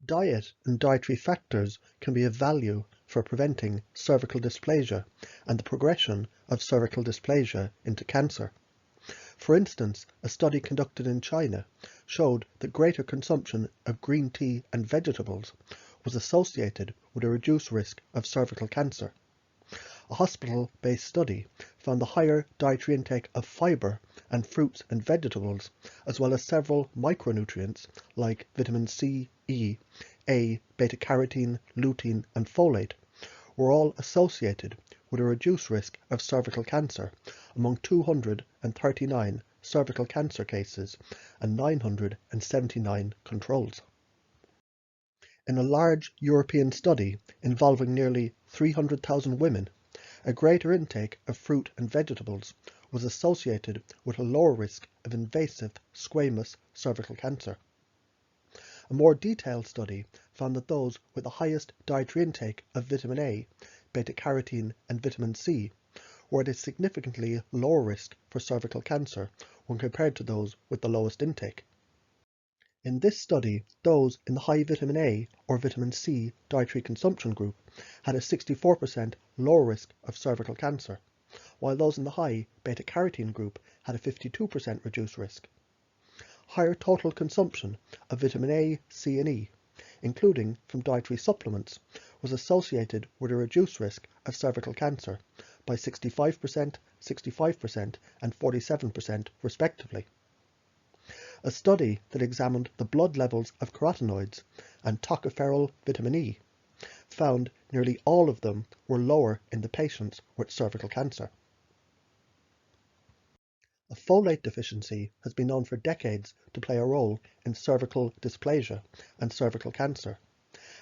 Diet and dietary factors can be of value for preventing cervical dysplasia and the progression of cervical dysplasia into cancer. For instance, a study conducted in China showed that greater consumption of green tea and vegetables was associated with a reduced risk of cervical cancer. A hospital-based study found the higher dietary intake of fibre and fruits and vegetables, as well as several micronutrients like vitamin C, E, A, beta-carotene, lutein and folate, were all associated with a reduced risk of cervical cancer among 239 cervical cancer cases and 979 controls. In a large European study involving nearly 300,000 women, a greater intake of fruit and vegetables was associated with a lower risk of invasive squamous cervical cancer. A more detailed study found that those with the highest dietary intake of vitamin A, beta-carotene and vitamin C were at a significantly lower risk for cervical cancer when compared to those with the lowest intake. In this study, those in the high vitamin A or vitamin C dietary consumption group had a 64% lower risk of cervical cancer, while those in the high beta-carotene group had a 52% reduced risk. Higher total consumption of vitamin A, C and E, including from dietary supplements, was associated with a reduced risk of cervical cancer by 65%, 65% and 47% respectively. A study that examined the blood levels of carotenoids and tocopherol vitamin E found nearly all of them were lower in the patients with cervical cancer. A folate deficiency has been known for decades to play a role in cervical dysplasia and cervical cancer,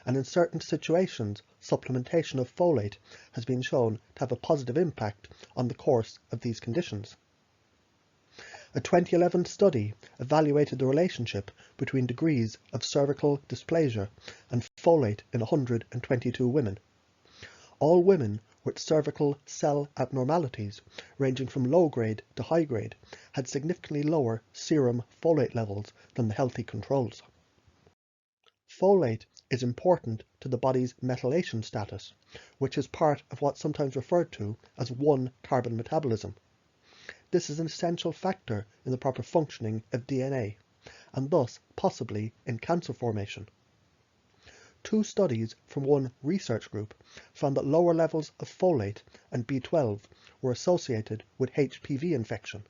and in certain situations supplementation of folate has been shown to have a positive impact on the course of these conditions. A 2011 study evaluated the relationship between degrees of cervical dysplasia and folate in 122 women. All women with cervical cell abnormalities ranging from low grade to high grade had significantly lower serum folate levels than the healthy controls. Folate is important to the body's methylation status, which is part of what's sometimes referred to as one-carbon metabolism. This is an essential factor in the proper functioning of DNA, and thus possibly in cancer formation. Two studies from one research group found that lower levels of folate and B12 were associated with HPV infection.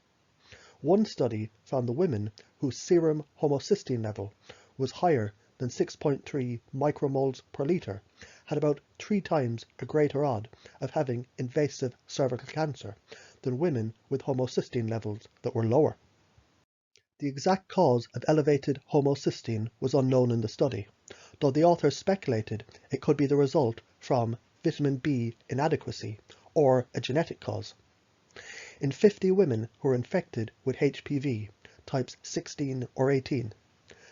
One study found the women whose serum homocysteine level was higher than 6.3 micromoles per litre had about 3 times a greater odd of having invasive cervical cancer than women with homocysteine levels that were lower. The exact cause of elevated homocysteine was unknown in the study, though the authors speculated it could be the result from vitamin B inadequacy or a genetic cause. In 50 women who were infected with HPV types 16 or 18,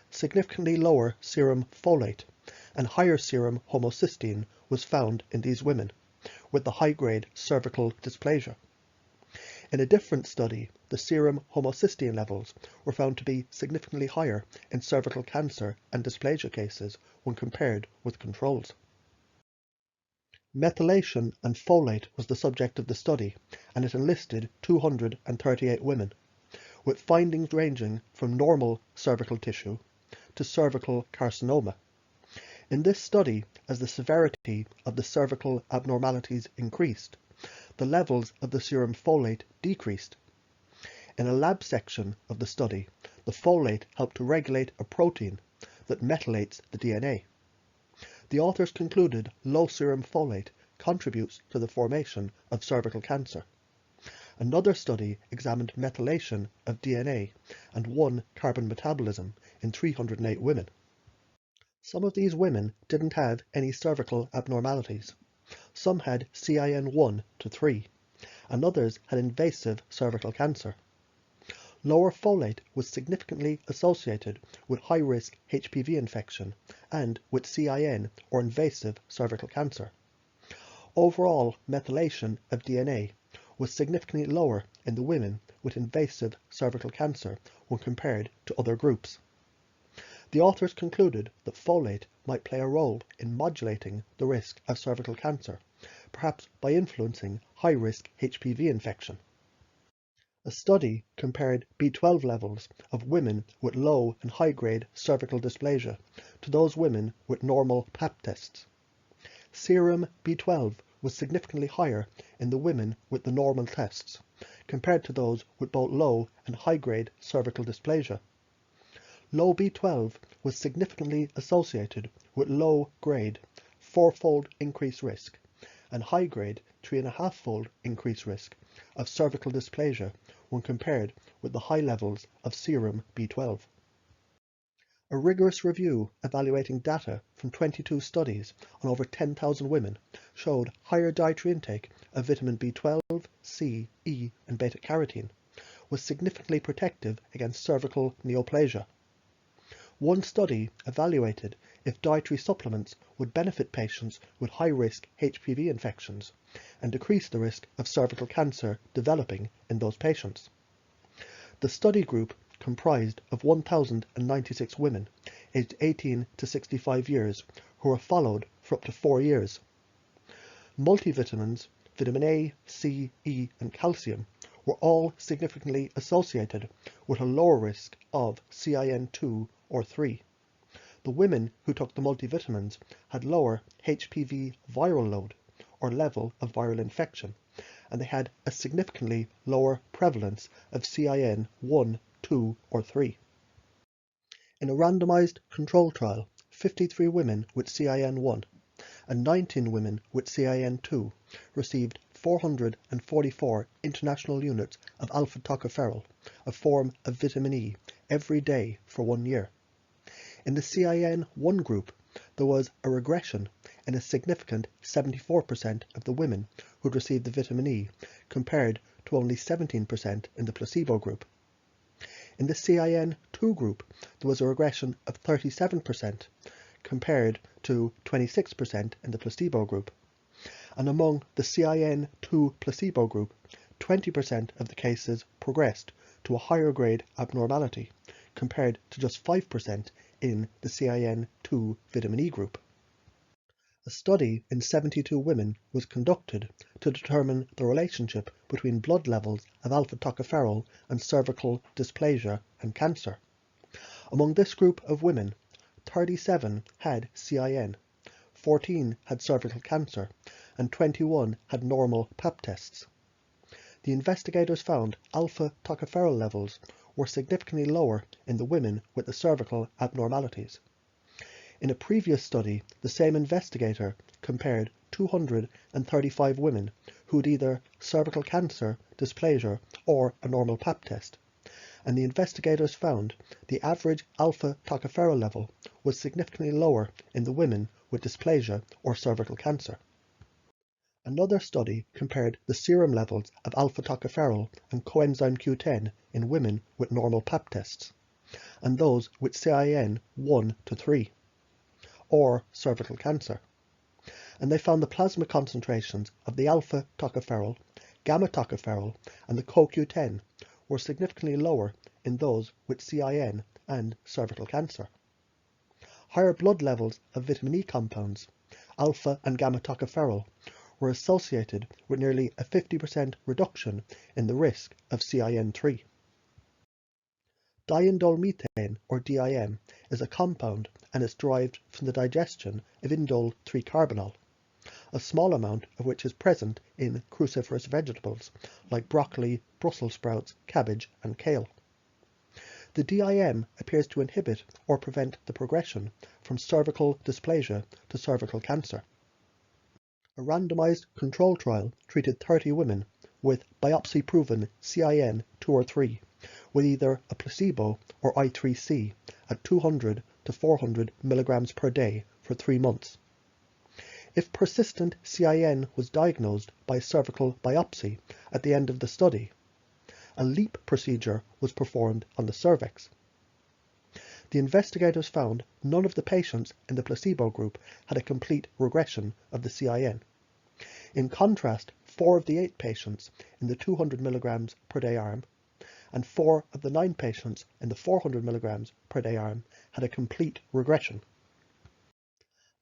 significantly lower serum folate and higher serum homocysteine was found in these women with the high-grade cervical dysplasia. In a different study, the serum homocysteine levels were found to be significantly higher in cervical cancer and dysplasia cases when compared with controls. Methylation and folate was the subject of the study, and it enlisted 238 women, with findings ranging from normal cervical tissue to cervical carcinoma. In this study, as the severity of the cervical abnormalities increased, the levels of the serum folate decreased. In a lab section of the study, the folate helped to regulate a protein that methylates the DNA. The authors concluded low serum folate contributes to the formation of cervical cancer. Another study examined methylation of DNA and one-carbon metabolism in 308 women. Some of these women didn't have any cervical abnormalities. Some had CIN1 to 3, and others had invasive cervical cancer. Lower folate was significantly associated with high-risk HPV infection and with CIN or invasive cervical cancer. Overall methylation of DNA was significantly lower in the women with invasive cervical cancer when compared to other groups. The authors concluded that folate might play a role in modulating the risk of cervical cancer, perhaps by influencing high-risk HPV infection. A study compared B12 levels of women with low and high-grade cervical dysplasia to those women with normal Pap tests. Serum B12 was significantly higher in the women with the normal tests, compared to those with both low and high-grade cervical dysplasia. Low B12 was significantly associated with low-grade 4-fold increased risk and high-grade 3.5-fold increased risk of cervical dysplasia when compared with the high levels of serum B12. A rigorous review evaluating data from 22 studies on over 10,000 women showed higher dietary intake of vitamin B12, C, E, and beta-carotene was significantly protective against cervical neoplasia. One study evaluated if dietary supplements would benefit patients with high-risk HPV infections and decrease the risk of cervical cancer developing in those patients. The study group comprised of 1,096 women aged 18 to 65 years who were followed for up to 4 years. Multivitamins, vitamin A, C, E, and calcium were all significantly associated with a lower risk of CIN2 or 3. The women who took the multivitamins had lower HPV viral load or level of viral infection, and they had a significantly lower prevalence of CIN1, 2, or 3. In a randomized control trial, 53 women with CIN1 and 19 women with CIN2 received 444 international units of alpha-tocopherol, a form of vitamin E, every day for 1 year. In the CIN1 group, there was a regression in a significant 74% of the women who'd received the vitamin E, compared to only 17% in the placebo group. In the CIN2 group, there was a regression of 37%, compared to 26% in the placebo group. And among the CIN2 placebo group, 20% of the cases progressed to a higher grade abnormality, compared to just 5% in the CIN2 vitamin E group. A study in 72 women was conducted to determine the relationship between blood levels of alpha-tocopherol and cervical dysplasia and cancer. Among this group of women, 37 had CIN, 14 had cervical cancer, and 21 had normal Pap tests. The investigators found alpha-tocopherol levels were significantly lower in the women with the cervical abnormalities. In a previous study, the same investigator compared 235 women who had either cervical cancer, dysplasia, or a normal Pap test, and the investigators found the average alpha-tocopherol level was significantly lower in the women with dysplasia or cervical cancer. Another study compared the serum levels of alpha-tocopherol and coenzyme Q10 in women with normal Pap tests, and those with CIN1 to 3, or cervical cancer, and they found the plasma concentrations of the alpha-tocopherol, gamma-tocopherol, and the CoQ10 were significantly lower in those with CIN and cervical cancer. Higher blood levels of vitamin E compounds, alpha and gamma-tocopherol, were associated with nearly a 50% reduction in the risk of CIN3. Diindolylmethane, or DIM, is a compound and is derived from the digestion of indole 3-carbinol, a small amount of which is present in cruciferous vegetables like broccoli, Brussels sprouts, cabbage, and kale. The DIM appears to inhibit or prevent the progression from cervical dysplasia to cervical cancer. A randomized control trial treated 30 women with biopsy-proven CIN 2 or 3 with either a placebo or I3C at 200 to 400 milligrams per day for 3 months. If persistent CIN was diagnosed by cervical biopsy at the end of the study, a LEAP procedure was performed on the cervix. The investigators found none of the patients in the placebo group had a complete regression of the CIN. In contrast, 4 of the 8 patients in the 200 milligrams per day arm and 4 of the 9 patients in the 400 mg per day arm had a complete regression.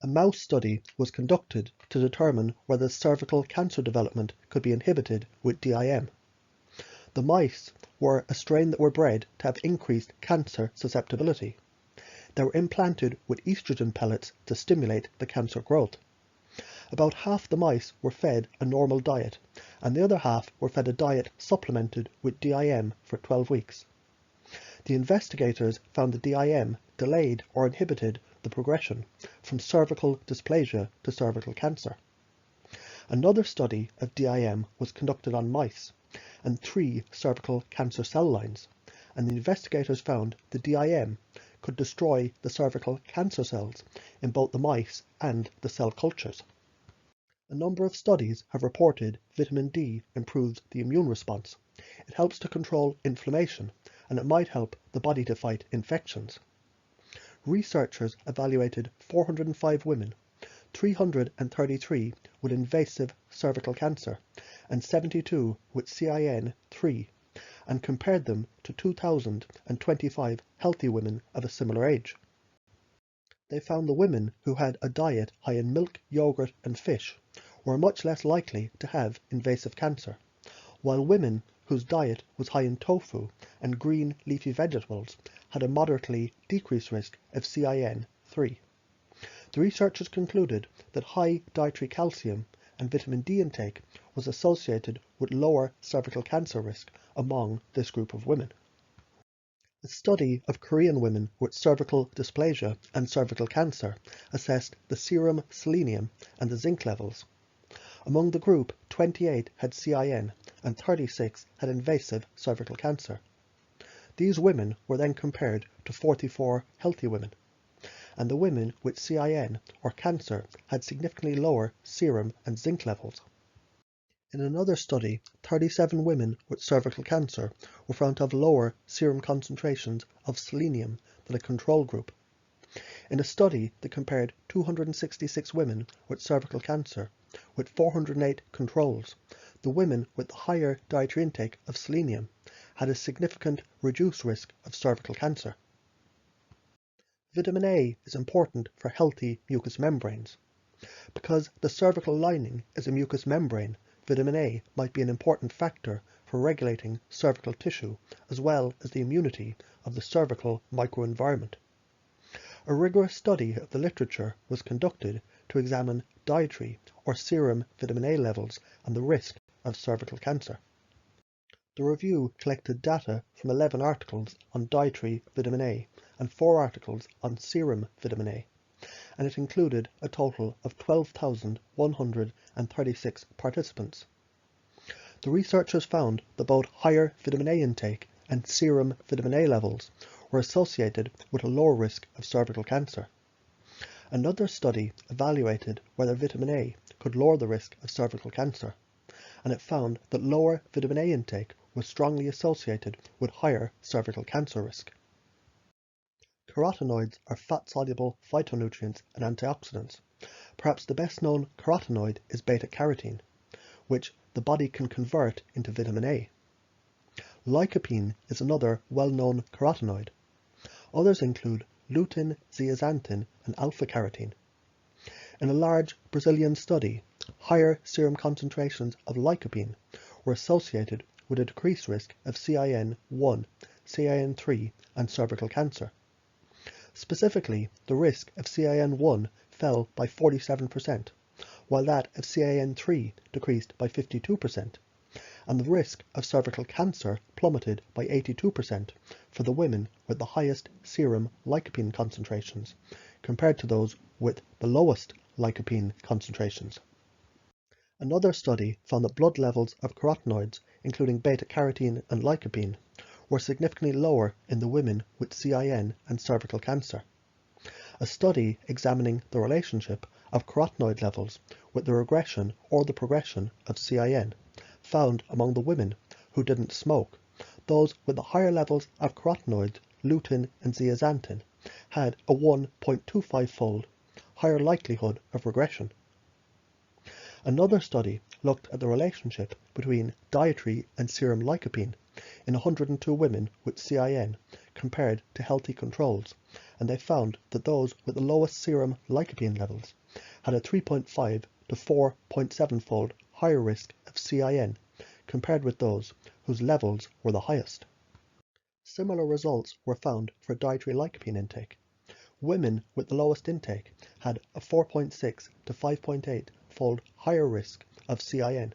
A mouse study was conducted to determine whether cervical cancer development could be inhibited with DIM. The mice were a strain that were bred to have increased cancer susceptibility. They were implanted with estrogen pellets to stimulate the cancer growth. About half the mice were fed a normal diet, and the other half were fed a diet supplemented with DIM for 12 weeks. The investigators found the DIM delayed or inhibited the progression from cervical dysplasia to cervical cancer. Another study of DIM was conducted on mice and 3 cervical cancer cell lines, and the investigators found the DIM could destroy the cervical cancer cells in both the mice and the cell cultures. A number of studies have reported vitamin D improves the immune response. It helps to control inflammation, and it might help the body to fight infections. Researchers evaluated 405 women, 333 with invasive cervical cancer and 72 with CIN3, and compared them to 2,025 healthy women of a similar age. They found the women who had a diet high in milk, yogurt and fish were much less likely to have invasive cancer, while women whose diet was high in tofu and green leafy vegetables had a moderately decreased risk of CIN3. The researchers concluded that high dietary calcium and vitamin D intake was associated with lower cervical cancer risk among this group of women. A study of Korean women with cervical dysplasia and cervical cancer assessed the serum selenium and the zinc levels. Among the group, 28 had CIN and 36 had invasive cervical cancer. These women were then compared to 44 healthy women, and the women with CIN or cancer had significantly lower serum and zinc levels. In another study, 37 women with cervical cancer were found to have lower serum concentrations of selenium than a control group. In a study that compared 266 women with cervical cancer with 408 controls, the women with the higher dietary intake of selenium had a significant reduced risk of cervical cancer. Vitamin A is important for healthy mucous membranes. Because the cervical lining is a mucous membrane, vitamin A might be an important factor for regulating cervical tissue as well as the immunity of the cervical microenvironment. A rigorous study of the literature was conducted to examine dietary or serum vitamin A levels and the risk of cervical cancer. The review collected data from 11 articles on dietary vitamin A and 4 articles on serum vitamin A, and it included a total of 12,136 participants. The researchers found that both higher vitamin A intake and serum vitamin A levels were associated with a lower risk of cervical cancer. Another study evaluated whether vitamin A could lower the risk of cervical cancer, and it found that lower vitamin A intake was strongly associated with higher cervical cancer risk. Carotenoids are fat-soluble phytonutrients and antioxidants. Perhaps the best-known carotenoid is beta-carotene, which the body can convert into vitamin A. Lycopene is another well-known carotenoid. Others include lutein, zeaxanthin, and alpha-carotene. In a large Brazilian study, higher serum concentrations of lycopene were associated with a decreased risk of CIN1, CIN3, and cervical cancer. Specifically, the risk of CIN1 fell by 47%, while that of CIN3 decreased by 52%, and the risk of cervical cancer plummeted by 82% for the women with the highest serum lycopene concentrations, compared to those with the lowest lycopene concentrations. Another study found that blood levels of carotenoids, including beta-carotene and lycopene, were significantly lower in the women with CIN and cervical cancer. A study examining the relationship of carotenoid levels with the regression or the progression of CIN found among the women who didn't smoke, those with the higher levels of carotenoids, lutein and zeaxanthin, had a 1.25-fold higher likelihood of regression. Another study looked at the relationship between dietary and serum lycopene in 102 women with CIN compared to healthy controls, and they found that those with the lowest serum lycopene levels had a 3.5 to 4.7-fold higher risk of CIN compared with those whose levels were the highest. Similar results were found for dietary lycopene intake. Women with the lowest intake had a 4.6 to 5.8-fold higher risk of CIN.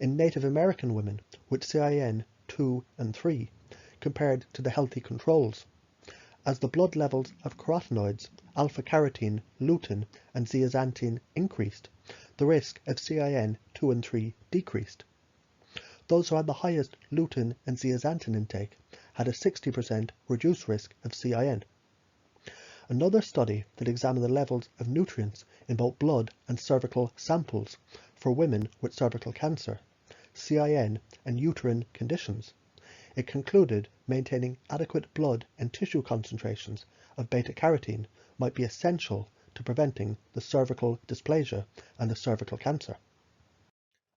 In Native American women with CIN 2 and 3 compared to the healthy controls, as the blood levels of carotenoids, alpha-carotene, lutein, and zeaxanthin increased, the risk of CIN 2 and 3 decreased. Those who had the highest lutein and zeaxanthin intake had a 60% reduced risk of CIN. Another study that examined the levels of nutrients in both blood and cervical samples for women with cervical cancer, CIN, and uterine conditions. It concluded maintaining adequate blood and tissue concentrations of beta-carotene might be essential to preventing the cervical dysplasia and the cervical cancer.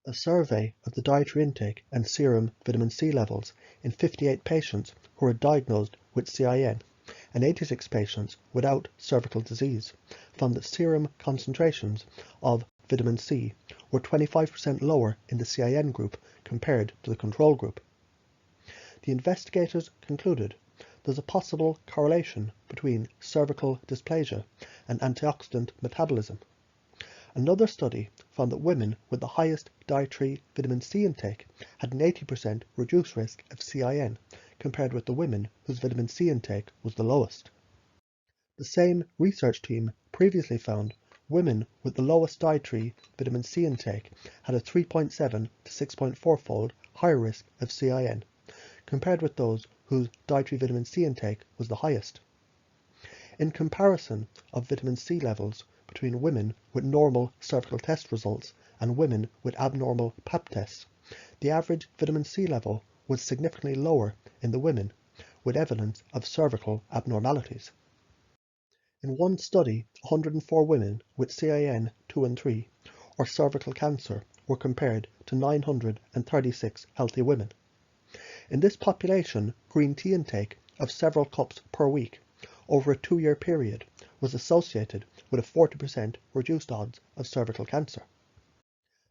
A survey of the dietary intake and serum vitamin C levels in 58 patients who were diagnosed with CIN and 86 patients without cervical disease found that serum concentrations of vitamin C were 25% lower in the CIN group compared to the control group. The investigators concluded there's a possible correlation between cervical dysplasia and antioxidant metabolism. Another study found that women with the highest dietary vitamin C intake had an 80% reduced risk of CIN compared with the women whose vitamin C intake was the lowest. The same research team previously found women with the lowest dietary vitamin C intake had a 3.7 to 6.4-fold higher risk of CIN compared with those whose dietary vitamin C intake was the highest. In comparison of vitamin C levels between women with normal cervical test results and women with abnormal Pap tests, the average vitamin C level was significantly lower in the women with evidence of cervical abnormalities. In one study, 104 women with CIN 2 and 3 or cervical cancer were compared to 936 healthy women. In this population, green tea intake of several cups per week over a 2-year period was associated with a 40% reduced odds of cervical cancer.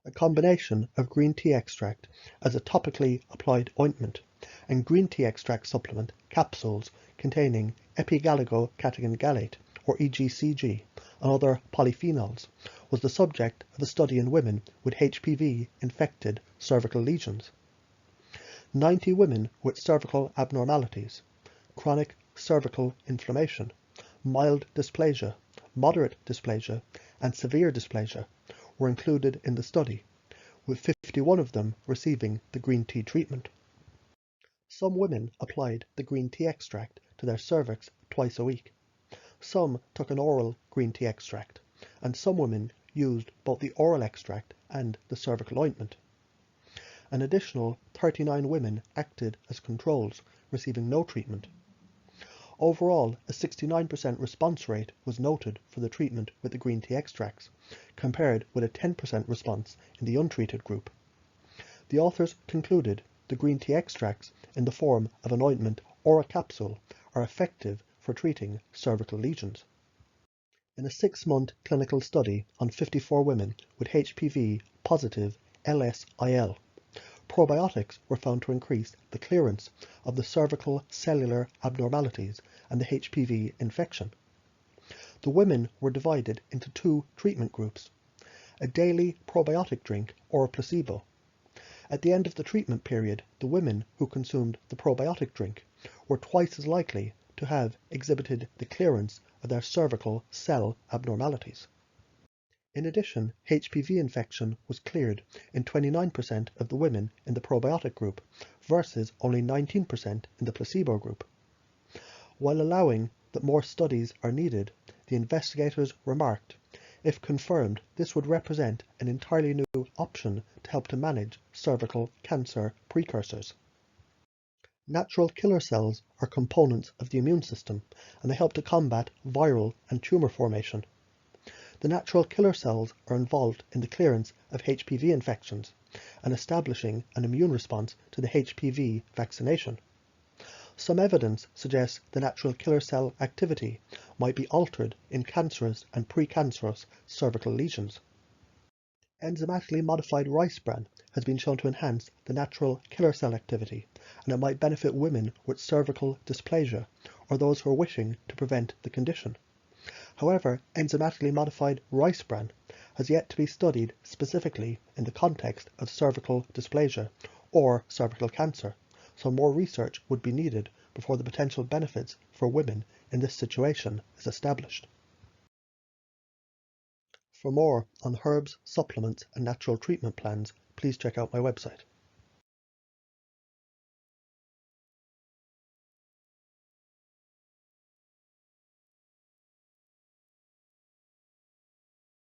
A combination of green tea extract as a topically applied ointment and green tea extract supplement capsules containing epigallocatechin gallate or EGCG and other polyphenols was the subject of a study in women with HPV-infected cervical lesions. 90 women with cervical abnormalities, chronic cervical inflammation, mild dysplasia, moderate dysplasia, and severe dysplasia were included in the study, with 51 of them receiving the green tea treatment. Some women applied the green tea extract to their cervix twice a week. Some took an oral green tea extract, and some women used both the oral extract and the cervical ointment. An additional 39 women acted as controls, receiving no treatment. Overall, a 69% response rate was noted for the treatment with the green tea extracts, compared with a 10% response in the untreated group. The authors concluded the green tea extracts in the form of an ointment or a capsule are effective for treating cervical lesions. In a 6-month clinical study on 54 women with HPV-positive LSIL, probiotics were found to increase the clearance of the cervical cellular abnormalities and the HPV infection. The women were divided into 2 treatment groups, a daily probiotic drink or a placebo. At the end of the treatment period, the women who consumed the probiotic drink were twice as likely to have exhibited the clearance of their cervical cell abnormalities. In addition, HPV infection was cleared in 29% of the women in the probiotic group versus only 19% in the placebo group. While allowing that more studies are needed, the investigators remarked, if confirmed, this would represent an entirely new option to help to manage cervical cancer precursors. Natural killer cells are components of the immune system, and they help to combat viral and tumor formation. The natural killer cells are involved in the clearance of HPV infections, and establishing an immune response to the HPV vaccination. Some evidence suggests the natural killer cell activity might be altered in cancerous and precancerous cervical lesions. Enzymatically modified rice bran has been shown to enhance the natural killer cell activity, and it might benefit women with cervical dysplasia or those who are wishing to prevent the condition. However, enzymatically modified rice bran has yet to be studied specifically in the context of cervical dysplasia or cervical cancer, so more research would be needed before the potential benefits for women in this situation is established. For more on herbs, supplements, and natural treatment plans, please check out my website.